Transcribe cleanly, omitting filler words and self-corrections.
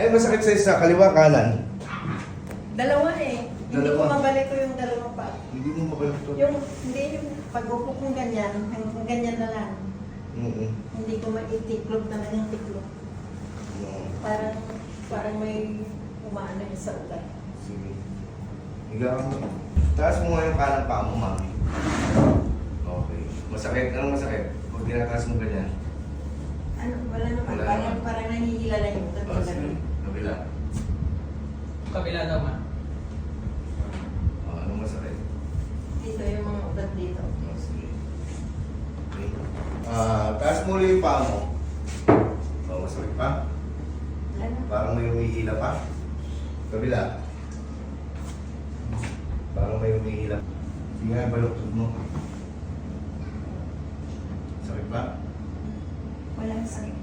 Eh, masakit sa'yo sa kaliwa, kanan. Dalawa eh. Hindi ko Dalawa. mabalik ko yung dalawang pa. Hindi mo mabalik to. Hindi yung pag-upo kong ganyan, hanggang ganyan na lang. Hindi ko maitiklog na lang yung tiklog. Parang may umaano yung sa ugat. Sige. Higa ka mo. Taas mo nga yung kanan paa mo, mami. Okay. Masakit? Anong masakit? Pag tinataas mo ganyan. Ano, wala naman. Wala naman. Parang nangihila lang yung ugat. Oh, sige. Kabila. Kabila daw ma. Anong masakit? Dito yung mga ugat dito. Oh, sige. Okay. Taas mo ulit yung paa mo. Oh, masakit pa? Wala na. Parang may umihila pa. Kabila. Parang may umihila. Sige nga, baluktot mo. Sakit ba? Walang sakit.